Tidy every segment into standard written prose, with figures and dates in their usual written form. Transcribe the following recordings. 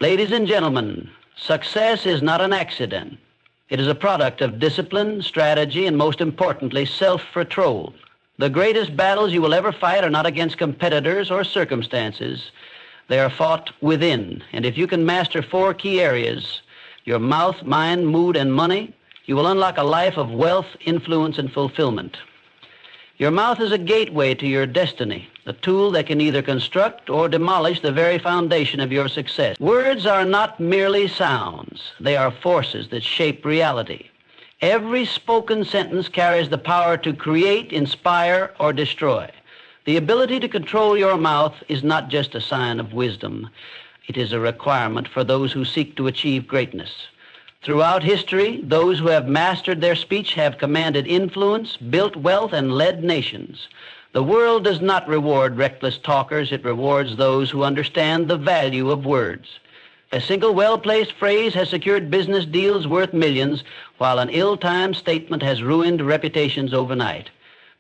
Ladies and gentlemen, success is not an accident. It is a product of discipline, strategy, and most importantly, self-control. The greatest battles you will ever fight are not against competitors or circumstances. They are fought within. And if you can master 4 key areas, your mouth, mind, mood, and money, you will unlock a life of wealth, influence, and fulfillment. Your mouth is a gateway to your destiny, a tool that can either construct or demolish the very foundation of your success. Words are not merely sounds. They are forces that shape reality. Every spoken sentence carries the power to create, inspire, or destroy. The ability to control your mouth is not just a sign of wisdom. It is a requirement for those who seek to achieve greatness. Throughout history, those who have mastered their speech have commanded influence, built wealth, and led nations. The world does not reward reckless talkers. It rewards those who understand the value of words. A single well-placed phrase has secured business deals worth millions, while an ill-timed statement has ruined reputations overnight.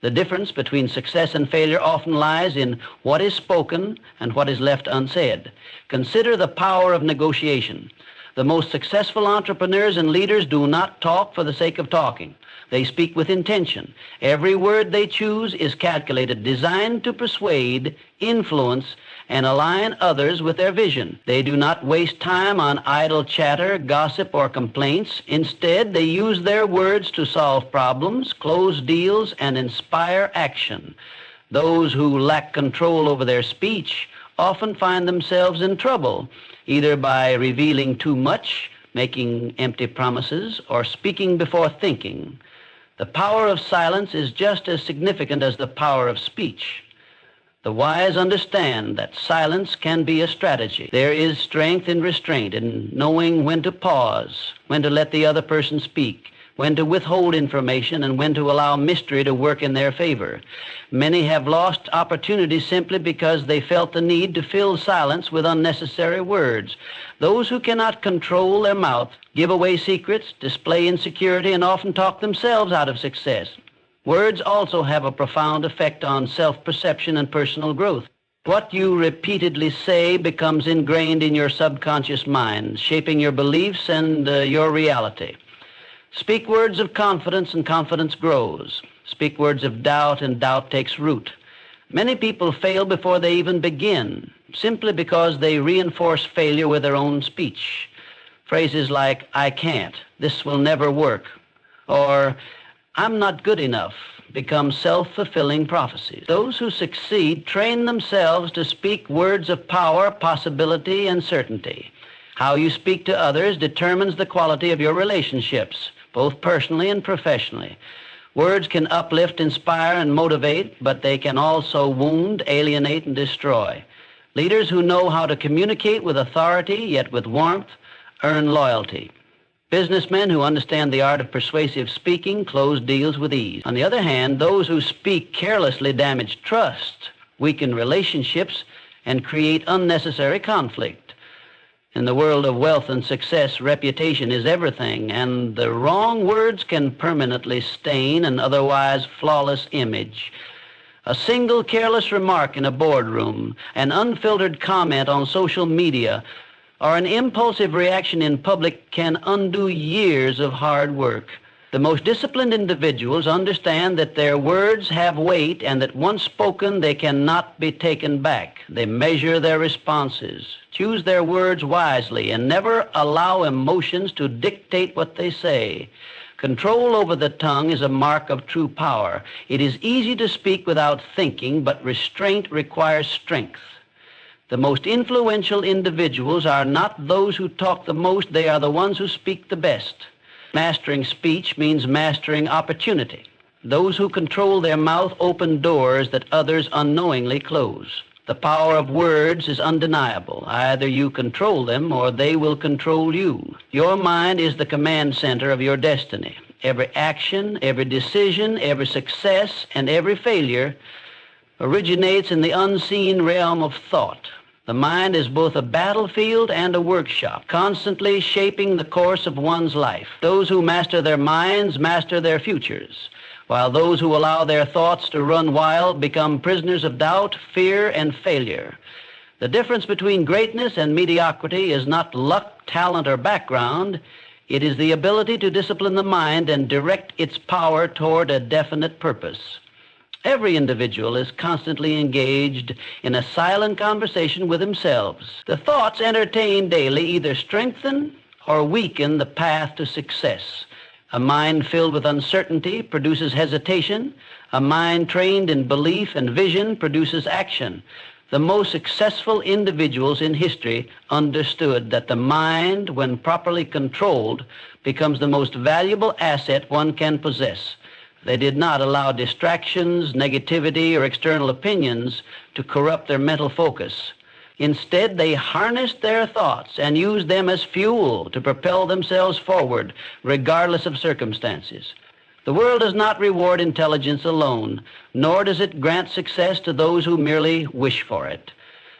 The difference between success and failure often lies in what is spoken and what is left unsaid. Consider the power of negotiation. The most successful entrepreneurs and leaders do not talk for the sake of talking. They speak with intention. Every word they choose is calculated, designed to persuade, influence, and align others with their vision. They do not waste time on idle chatter, gossip, or complaints. Instead, they use their words to solve problems, close deals, and inspire action. Those who lack control over their speech often find themselves in trouble, either by revealing too much, making empty promises, or speaking before thinking. The power of silence is just as significant as the power of speech. The wise understand that silence can be a strategy. There is strength in restraint, in knowing when to pause, when to let the other person speak, when to withhold information, and when to allow mystery to work in their favor. Many have lost opportunities simply because they felt the need to fill silence with unnecessary words. Those who cannot control their mouth give away secrets, display insecurity, and often talk themselves out of success. Words also have a profound effect on self-perception and personal growth. What you repeatedly say becomes ingrained in your subconscious mind, shaping your beliefs and your reality. Speak words of confidence, and confidence grows. Speak words of doubt, and doubt takes root. Many people fail before they even begin, simply because they reinforce failure with their own speech. Phrases like, "I can't," "this will never work," or "I'm not good enough" become self-fulfilling prophecies. Those who succeed train themselves to speak words of power, possibility, and certainty. How you speak to others determines the quality of your relationships, both personally and professionally. Words can uplift, inspire, and motivate, but they can also wound, alienate, and destroy. Leaders who know how to communicate with authority, yet with warmth, earn loyalty. Businessmen who understand the art of persuasive speaking close deals with ease. On the other hand, those who speak carelessly damage trust, weaken relationships, and create unnecessary conflict. In the world of wealth and success, reputation is everything, and the wrong words can permanently stain an otherwise flawless image. A single careless remark in a boardroom, an unfiltered comment on social media, or an impulsive reaction in public can undo years of hard work. The most disciplined individuals understand that their words have weight and that once spoken, they cannot be taken back. They measure their responses, choose their words wisely, and never allow emotions to dictate what they say. Control over the tongue is a mark of true power. It is easy to speak without thinking, but restraint requires strength. The most influential individuals are not those who talk the most, they are the ones who speak the best. Mastering speech means mastering opportunity. Those who control their mouth open doors that others unknowingly close. The power of words is undeniable. Either you control them or they will control you. Your mind is the command center of your destiny. Every action, every decision, every success, and every failure originates in the unseen realm of thought. The mind is both a battlefield and a workshop, constantly shaping the course of one's life. Those who master their minds master their futures, while those who allow their thoughts to run wild become prisoners of doubt, fear, and failure. The difference between greatness and mediocrity is not luck, talent, or background. It is the ability to discipline the mind and direct its power toward a definite purpose. Every individual is constantly engaged in a silent conversation with themselves. The thoughts entertained daily either strengthen or weaken the path to success. A mind filled with uncertainty produces hesitation. A mind trained in belief and vision produces action. The most successful individuals in history understood that the mind, when properly controlled, becomes the most valuable asset one can possess. They did not allow distractions, negativity, or external opinions to corrupt their mental focus. Instead, they harnessed their thoughts and used them as fuel to propel themselves forward, regardless of circumstances. The world does not reward intelligence alone, nor does it grant success to those who merely wish for it.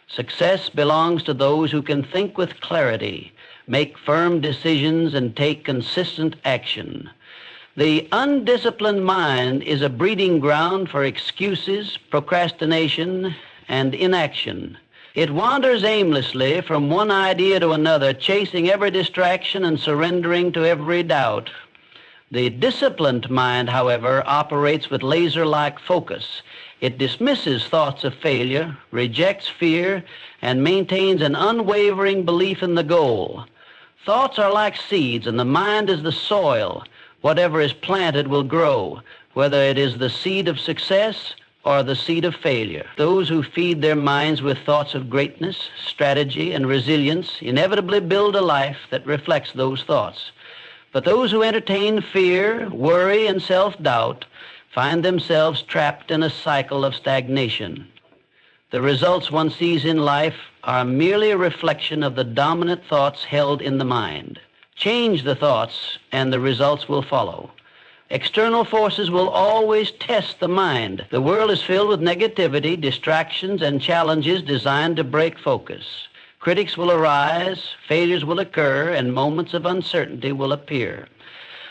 Success belongs to those who can think with clarity, make firm decisions, and take consistent action. The undisciplined mind is a breeding ground for excuses, procrastination, and inaction. It wanders aimlessly from one idea to another, chasing every distraction and surrendering to every doubt. The disciplined mind, however, operates with laser-like focus. It dismisses thoughts of failure, rejects fear, and maintains an unwavering belief in the goal. Thoughts are like seeds, and the mind is the soil. Whatever is planted will grow, whether it is the seed of success or the seed of failure. Those who feed their minds with thoughts of greatness, strategy, and resilience inevitably build a life that reflects those thoughts. But those who entertain fear, worry, and self-doubt find themselves trapped in a cycle of stagnation. The results one sees in life are merely a reflection of the dominant thoughts held in the mind. Change the thoughts, and the results will follow. External forces will always test the mind. The world is filled with negativity, distractions, and challenges designed to break focus. Critics will arise, failures will occur, and moments of uncertainty will appear.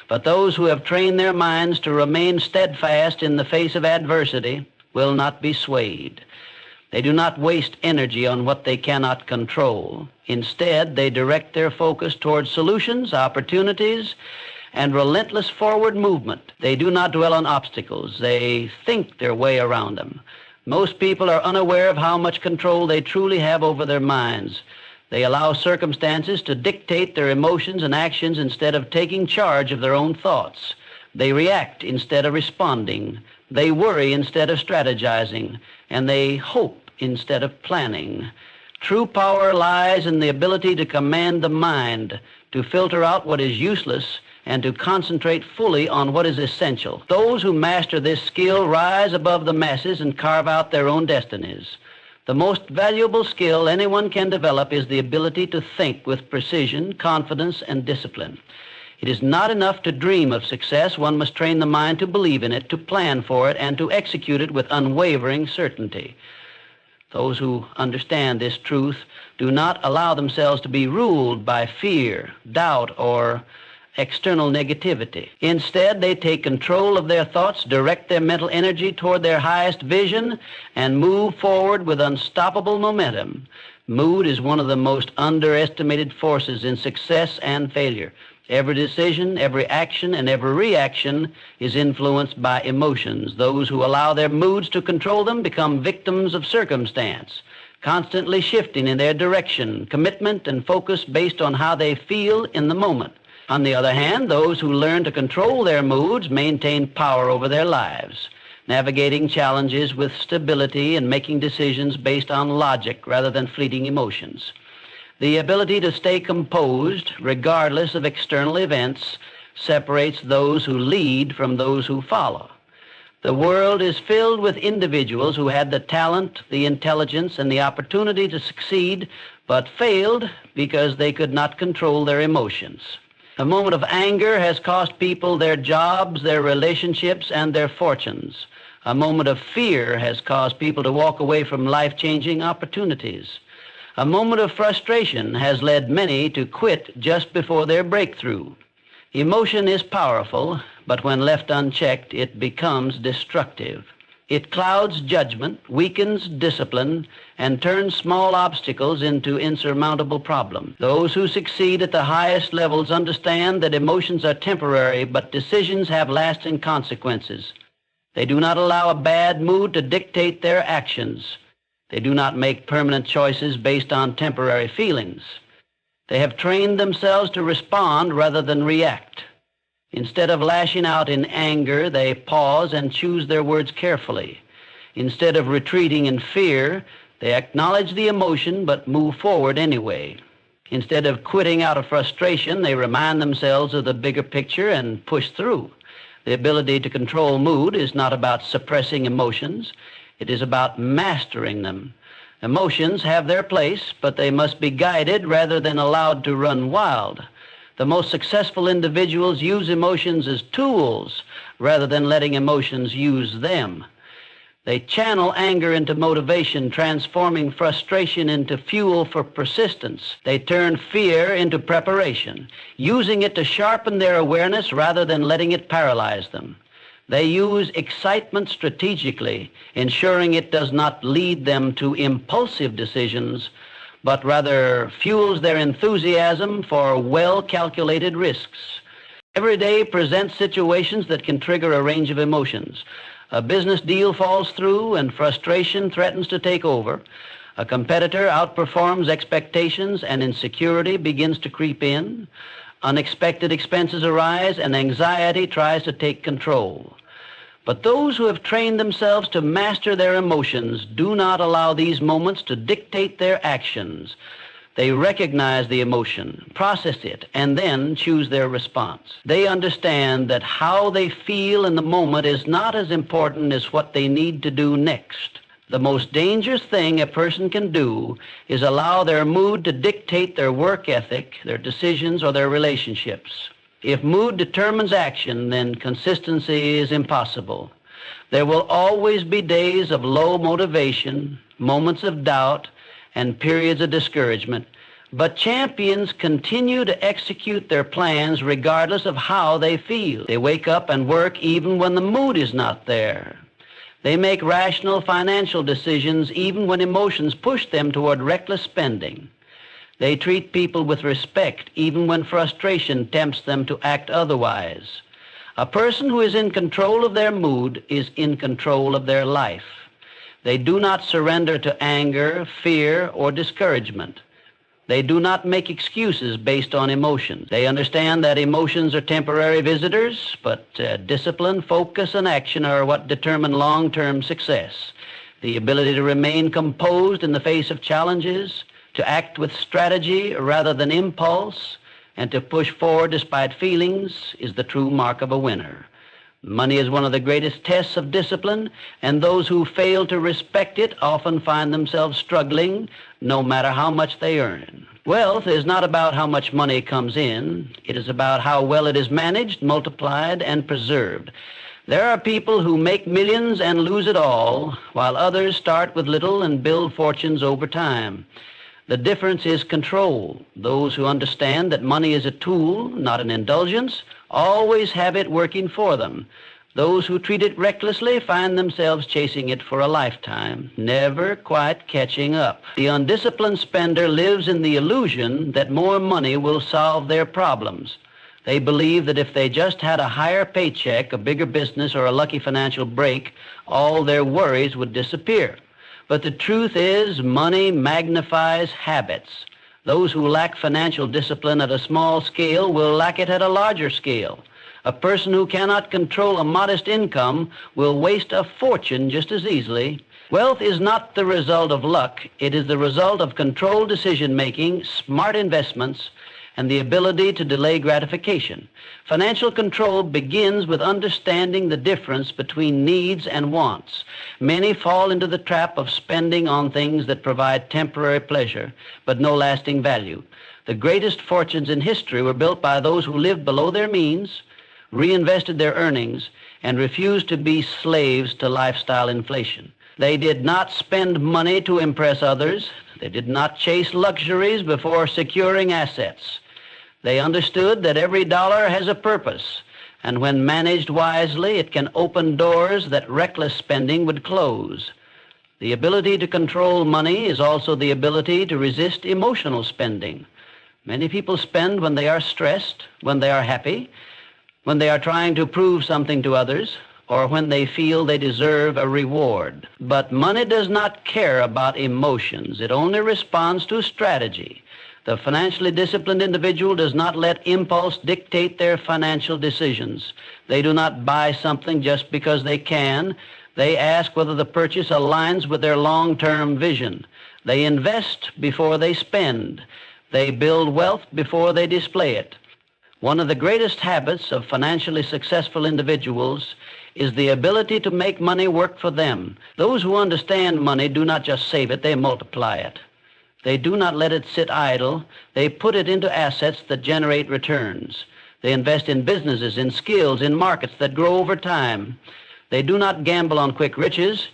But those who have trained their minds to remain steadfast in the face of adversity will not be swayed. They do not waste energy on what they cannot control. Instead, they direct their focus towards solutions, opportunities, and relentless forward movement. They do not dwell on obstacles. They think their way around them. Most people are unaware of how much control they truly have over their minds. They allow circumstances to dictate their emotions and actions instead of taking charge of their own thoughts. They react instead of responding. They worry instead of strategizing. And they hope instead of planning. True power lies in the ability to command the mind, to filter out what is useless, and to concentrate fully on what is essential. Those who master this skill rise above the masses and carve out their own destinies. The most valuable skill anyone can develop is the ability to think with precision, confidence, and discipline. It is not enough to dream of success. One must train the mind to believe in it, to plan for it, and to execute it with unwavering certainty. Those who understand this truth do not allow themselves to be ruled by fear, doubt, or external negativity. Instead, they take control of their thoughts, direct their mental energy toward their highest vision, and move forward with unstoppable momentum. Mood is one of the most underestimated forces in success and failure. Every decision, every action, and every reaction is influenced by emotions. Those who allow their moods to control them become victims of circumstance, constantly shifting in their direction, commitment, and focus based on how they feel in the moment. On the other hand, those who learn to control their moods maintain power over their lives, navigating challenges with stability and making decisions based on logic rather than fleeting emotions. The ability to stay composed, regardless of external events, separates those who lead from those who follow. The world is filled with individuals who had the talent, the intelligence, and the opportunity to succeed, but failed because they could not control their emotions. A moment of anger has cost people their jobs, their relationships, and their fortunes. A moment of fear has caused people to walk away from life-changing opportunities. A moment of frustration has led many to quit just before their breakthrough. Emotion is powerful, but when left unchecked, it becomes destructive. It clouds judgment, weakens discipline, and turns small obstacles into insurmountable problems. Those who succeed at the highest levels understand that emotions are temporary, but decisions have lasting consequences. They do not allow a bad mood to dictate their actions. They do not make permanent choices based on temporary feelings. They have trained themselves to respond rather than react. Instead of lashing out in anger, they pause and choose their words carefully. Instead of retreating in fear, they acknowledge the emotion but move forward anyway. Instead of quitting out of frustration, they remind themselves of the bigger picture and push through. The ability to control mood is not about suppressing emotions. It is about mastering them. Emotions have their place, but they must be guided rather than allowed to run wild. The most successful individuals use emotions as tools rather than letting emotions use them. They channel anger into motivation, transforming frustration into fuel for persistence. They turn fear into preparation, using it to sharpen their awareness rather than letting it paralyze them. They use excitement strategically, ensuring it does not lead them to impulsive decisions, but rather fuels their enthusiasm for well-calculated risks. Every day presents situations that can trigger a range of emotions. A business deal falls through and frustration threatens to take over. A competitor outperforms expectations and insecurity begins to creep in. Unexpected expenses arise and anxiety tries to take control. But those who have trained themselves to master their emotions do not allow these moments to dictate their actions. They recognize the emotion, process it, and then choose their response. They understand that how they feel in the moment is not as important as what they need to do next. The most dangerous thing a person can do is allow their mood to dictate their work ethic, their decisions, or their relationships. If mood determines action, then consistency is impossible. There will always be days of low motivation, moments of doubt, and periods of discouragement. But champions continue to execute their plans regardless of how they feel. They wake up and work even when the mood is not there. They make rational financial decisions even when emotions push them toward reckless spending. They treat people with respect even when frustration tempts them to act otherwise. A person who is in control of their mood is in control of their life. They do not surrender to anger, fear, or discouragement. They do not make excuses based on emotions. They understand that emotions are temporary visitors, but discipline, focus, and action are what determine long-term success. The ability to remain composed in the face of challenges, to act with strategy rather than impulse, and to push forward despite feelings is the true mark of a winner. Money is one of the greatest tests of discipline, and those who fail to respect it often find themselves struggling no matter how much they earn. Wealth is not about how much money comes in. It is about how well it is managed, multiplied, and preserved. There are people who make millions and lose it all, while others start with little and build fortunes over time. The difference is control. Those who understand that money is a tool, not an indulgence, always have it working for them. Those who treat it recklessly find themselves chasing it for a lifetime, never quite catching up. The undisciplined spender lives in the illusion that more money will solve their problems. They believe that if they just had a higher paycheck, a bigger business, or a lucky financial break, all their worries would disappear. But the truth is, money magnifies habits. Those who lack financial discipline at a small scale will lack it at a larger scale. A person who cannot control a modest income will waste a fortune just as easily. Wealth is not the result of luck. It is the result of controlled decision-making, smart investments, and the ability to delay gratification. Financial control begins with understanding the difference between needs and wants. Many fall into the trap of spending on things that provide temporary pleasure, but no lasting value. The greatest fortunes in history were built by those who lived below their means, reinvested their earnings, and refused to be slaves to lifestyle inflation. They did not spend money to impress others. They did not chase luxuries before securing assets. They understood that every dollar has a purpose, and when managed wisely, it can open doors that reckless spending would close. The ability to control money is also the ability to resist emotional spending. Many people spend when they are stressed, when they are happy, when they are trying to prove something to others, or when they feel they deserve a reward. But money does not care about emotions. It only responds to strategy. The financially disciplined individual does not let impulse dictate their financial decisions. They do not buy something just because they can. They ask whether the purchase aligns with their long-term vision. They invest before they spend. They build wealth before they display it. One of the greatest habits of financially successful individuals is the ability to make money work for them. Those who understand money do not just save it, they multiply it. They do not let it sit idle. They put it into assets that generate returns. They invest in businesses, in skills, in markets that grow over time. They do not gamble on quick riches,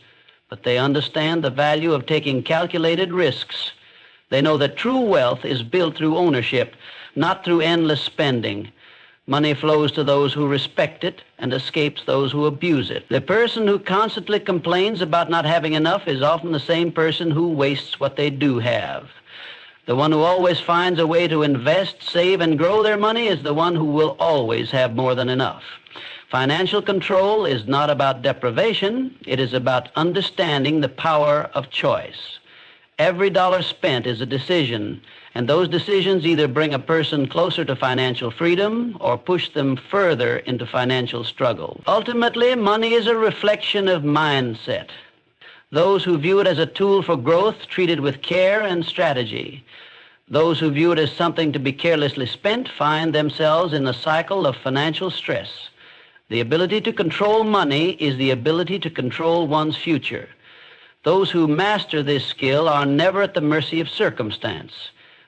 but they understand the value of taking calculated risks. They know that true wealth is built through ownership, not through endless spending. Money flows to those who respect it and escapes those who abuse it. The person who constantly complains about not having enough is often the same person who wastes what they do have. The one who always finds a way to invest, save, and grow their money is the one who will always have more than enough. Financial control is not about deprivation. It is about understanding the power of choice. Every dollar spent is a decision, and those decisions either bring a person closer to financial freedom or push them further into financial struggle. Ultimately, money is a reflection of mindset. Those who view it as a tool for growth treat it with care and strategy. Those who view it as something to be carelessly spent find themselves in a cycle of financial stress. The ability to control money is the ability to control one's future. Those who master this skill are never at the mercy of circumstance.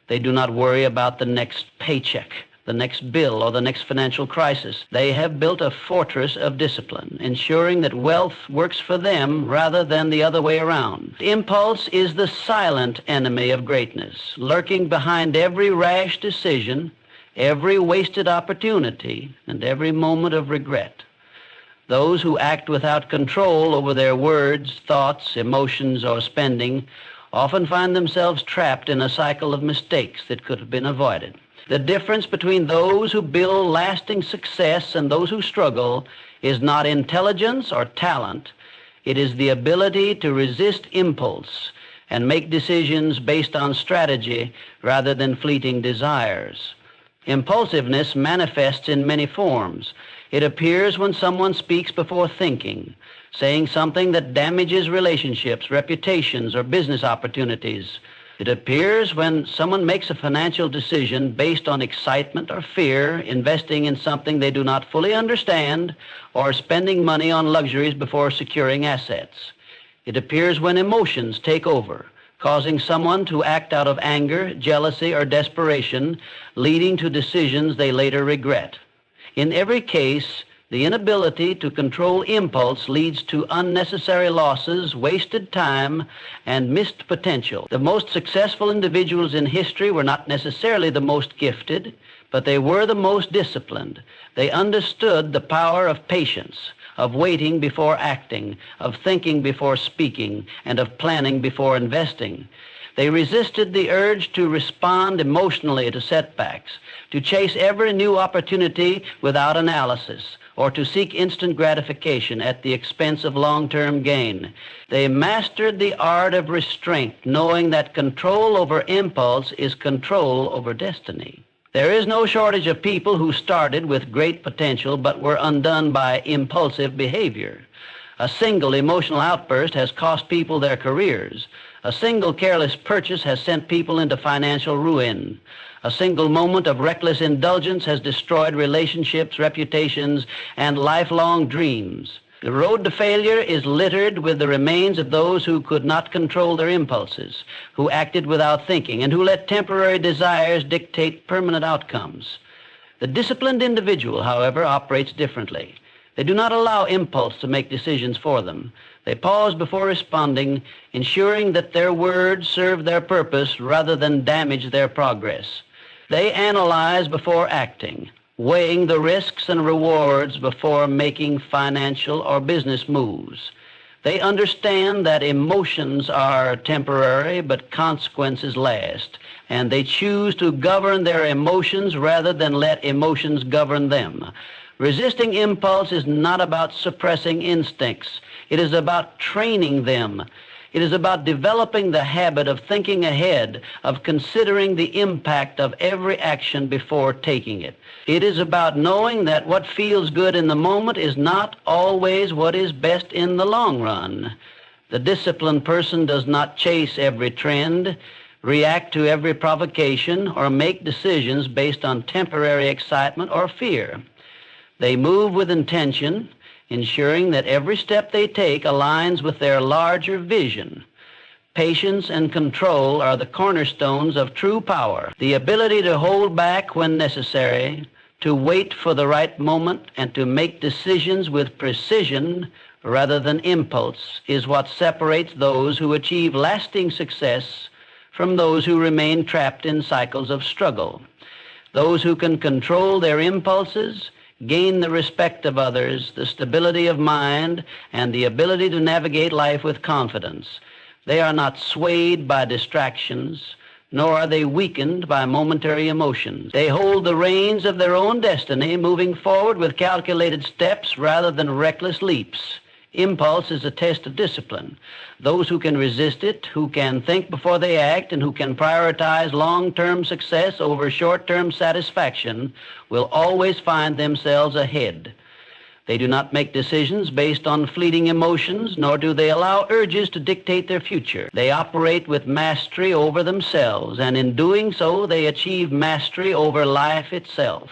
They do not worry about the next paycheck, the next bill, or the next financial crisis. They have built a fortress of discipline, ensuring that wealth works for them rather than the other way around. Impulse is the silent enemy of greatness, lurking behind every rash decision, every wasted opportunity, and every moment of regret. Those who act without control over their words, thoughts, emotions, or spending often find themselves trapped in a cycle of mistakes that could have been avoided. The difference between those who build lasting success and those who struggle is not intelligence or talent. It is the ability to resist impulse and make decisions based on strategy rather than fleeting desires. Impulsiveness manifests in many forms. It appears when someone speaks before thinking, saying something that damages relationships, reputations, or business opportunities. It appears when someone makes a financial decision based on excitement or fear, investing in something they do not fully understand, or spending money on luxuries before securing assets. It appears when emotions take over, causing someone to act out of anger, jealousy, or desperation, leading to decisions they later regret. In every case, the inability to control impulse leads to unnecessary losses, wasted time, and missed potential. The most successful individuals in history were not necessarily the most gifted, but they were the most disciplined. They understood the power of patience, of waiting before acting, of thinking before speaking, and of planning before investing. They resisted the urge to respond emotionally to setbacks, to chase every new opportunity without analysis, or to seek instant gratification at the expense of long-term gain. They mastered the art of restraint, knowing that control over impulse is control over destiny. There is no shortage of people who started with great potential but were undone by impulsive behavior. A single emotional outburst has cost people their careers. A single careless purchase has sent people into financial ruin. A single moment of reckless indulgence has destroyed relationships, reputations, and lifelong dreams. The road to failure is littered with the remains of those who could not control their impulses, who acted without thinking, and who let temporary desires dictate permanent outcomes. The disciplined individual, however, operates differently. They do not allow impulse to make decisions for them. They pause before responding, ensuring that their words serve their purpose rather than damage their progress. They analyze before acting, weighing the risks and rewards before making financial or business moves. They understand that emotions are temporary, but consequences last, and they choose to govern their emotions rather than let emotions govern them. Resisting impulse is not about suppressing instincts. It is about training them. It is about developing the habit of thinking ahead, of considering the impact of every action before taking it. It is about knowing that what feels good in the moment is not always what is best in the long run. The disciplined person does not chase every trend, react to every provocation, or make decisions based on temporary excitement or fear. They move with intention, ensuring that every step they take aligns with their larger vision. Patience and control are the cornerstones of true power. The ability to hold back when necessary, to wait for the right moment, and to make decisions with precision rather than impulse is what separates those who achieve lasting success from those who remain trapped in cycles of struggle. Those who can control their impulses gain the respect of others, the stability of mind, and the ability to navigate life with confidence. They are not swayed by distractions, nor are they weakened by momentary emotions. They hold the reins of their own destiny, moving forward with calculated steps rather than reckless leaps. Impulse is a test of discipline. Those who can resist it, who can think before they act, and who can prioritize long-term success over short-term satisfaction will always find themselves ahead. They do not make decisions based on fleeting emotions, nor do they allow urges to dictate their future. They operate with mastery over themselves, and in doing so, they achieve mastery over life itself.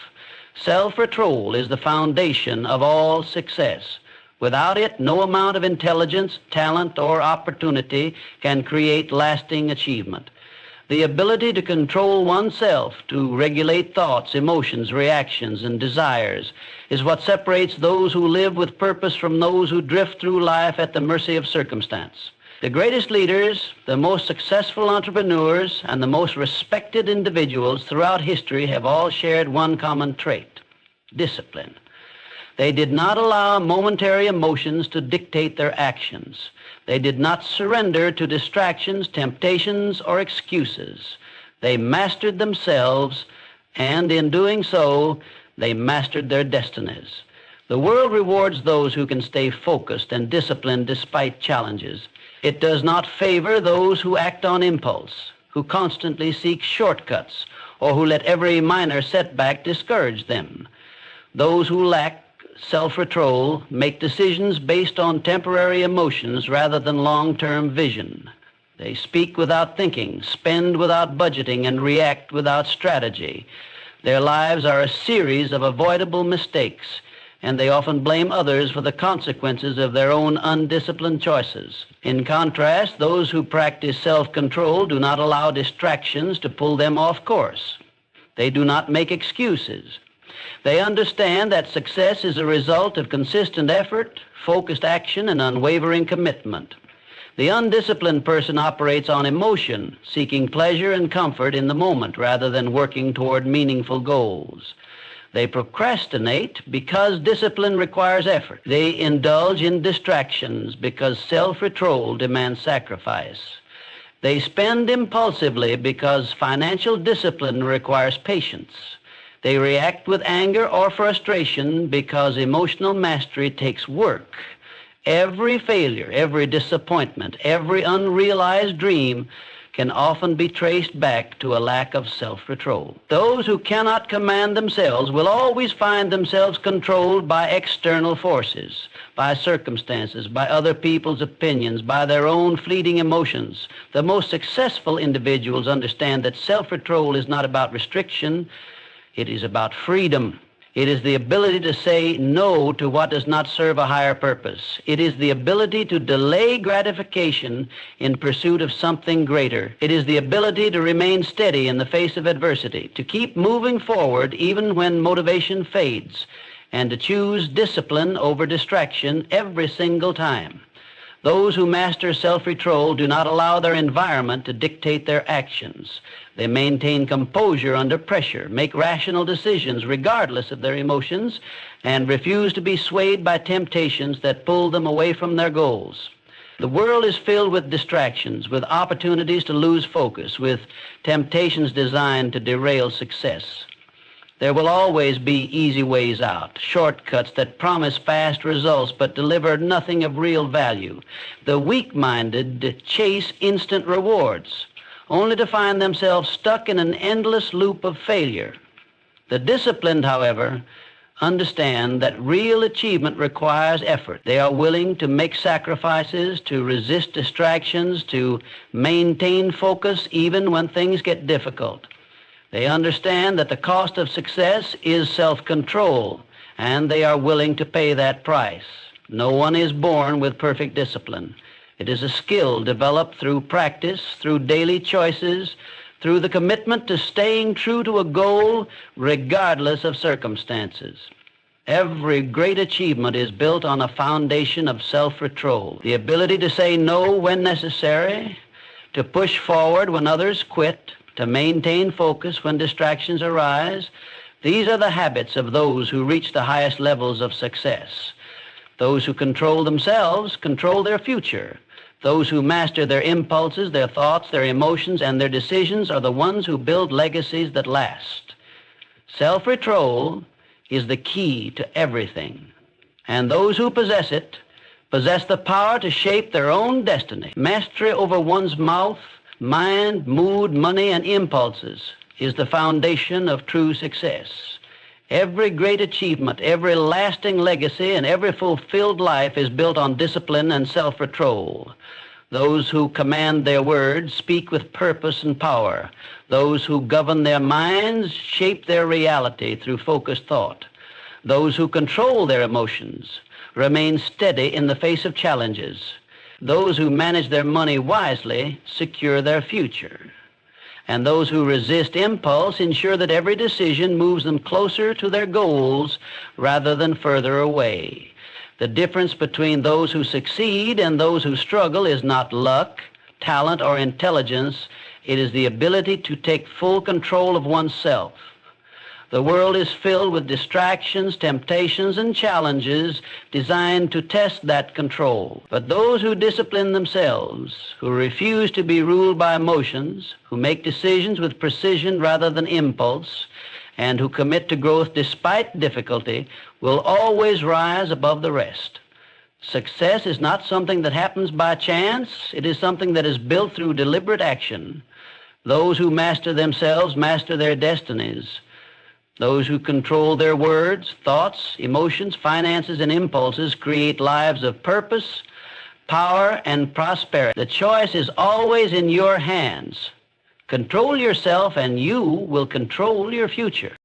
Self-control is the foundation of all success. Without it, no amount of intelligence, talent, or opportunity can create lasting achievement. The ability to control oneself, to regulate thoughts, emotions, reactions, and desires is what separates those who live with purpose from those who drift through life at the mercy of circumstance. The greatest leaders, the most successful entrepreneurs, and the most respected individuals throughout history have all shared one common trait: discipline. They did not allow momentary emotions to dictate their actions. They did not surrender to distractions, temptations, or excuses. They mastered themselves, and in doing so, they mastered their destinies. The world rewards those who can stay focused and disciplined despite challenges. It does not favor those who act on impulse, who constantly seek shortcuts, or who let every minor setback discourage them. Those who lack self-control make decisions based on temporary emotions rather than long-term vision. They speak without thinking, spend without budgeting, and react without strategy. Their lives are a series of avoidable mistakes, and they often blame others for the consequences of their own undisciplined choices. In contrast, those who practice self-control do not allow distractions to pull them off course. They do not make excuses. They understand that success is a result of consistent effort, focused action, and unwavering commitment. The undisciplined person operates on emotion, seeking pleasure and comfort in the moment rather than working toward meaningful goals. They procrastinate because discipline requires effort. They indulge in distractions because self-control demands sacrifice. They spend impulsively because financial discipline requires patience. They react with anger or frustration because emotional mastery takes work. Every failure, every disappointment, every unrealized dream can often be traced back to a lack of self-control. Those who cannot command themselves will always find themselves controlled by external forces, by circumstances, by other people's opinions, by their own fleeting emotions. The most successful individuals understand that self-control is not about restriction. It is about freedom. It is the ability to say no to what does not serve a higher purpose. It is the ability to delay gratification in pursuit of something greater. It is the ability to remain steady in the face of adversity, to keep moving forward even when motivation fades, and to choose discipline over distraction every single time. Those who master self-control do not allow their environment to dictate their actions. They maintain composure under pressure, make rational decisions regardless of their emotions, and refuse to be swayed by temptations that pull them away from their goals. The world is filled with distractions, with opportunities to lose focus, with temptations designed to derail success. There will always be easy ways out, shortcuts that promise fast results but deliver nothing of real value. The weak-minded chase instant rewards, only to find themselves stuck in an endless loop of failure. The disciplined, however, understand that real achievement requires effort. They are willing to make sacrifices, to resist distractions, to maintain focus even when things get difficult. They understand that the cost of success is self-control, and they are willing to pay that price. No one is born with perfect discipline. It is a skill developed through practice, through daily choices, through the commitment to staying true to a goal regardless of circumstances. Every great achievement is built on a foundation of self-control, the ability to say no when necessary, to push forward when others quit, to maintain focus when distractions arise. These are the habits of those who reach the highest levels of success. Those who control themselves control their future. Those who master their impulses, their thoughts, their emotions, and their decisions are the ones who build legacies that last. Self-control is the key to everything, and those who possess it possess the power to shape their own destiny. Mastery over one's mouth, mind, mood, money, and impulses is the foundation of true success. Every great achievement, every lasting legacy, and every fulfilled life is built on discipline and self-control. Those who command their words speak with purpose and power. Those who govern their minds shape their reality through focused thought. Those who control their emotions remain steady in the face of challenges. Those who manage their money wisely secure their future. And those who resist impulse ensure that every decision moves them closer to their goals rather than further away. The difference between those who succeed and those who struggle is not luck, talent, or intelligence. It is the ability to take full control of oneself. The world is filled with distractions, temptations, and challenges designed to test that control. But those who discipline themselves, who refuse to be ruled by emotions, who make decisions with precision rather than impulse, and who commit to growth despite difficulty, will always rise above the rest. Success is not something that happens by chance. It is something that is built through deliberate action. Those who master themselves master their destinies. Those who control their words, thoughts, emotions, finances, and impulses create lives of purpose, power, and prosperity. The choice is always in your hands. Control yourself and you will control your future.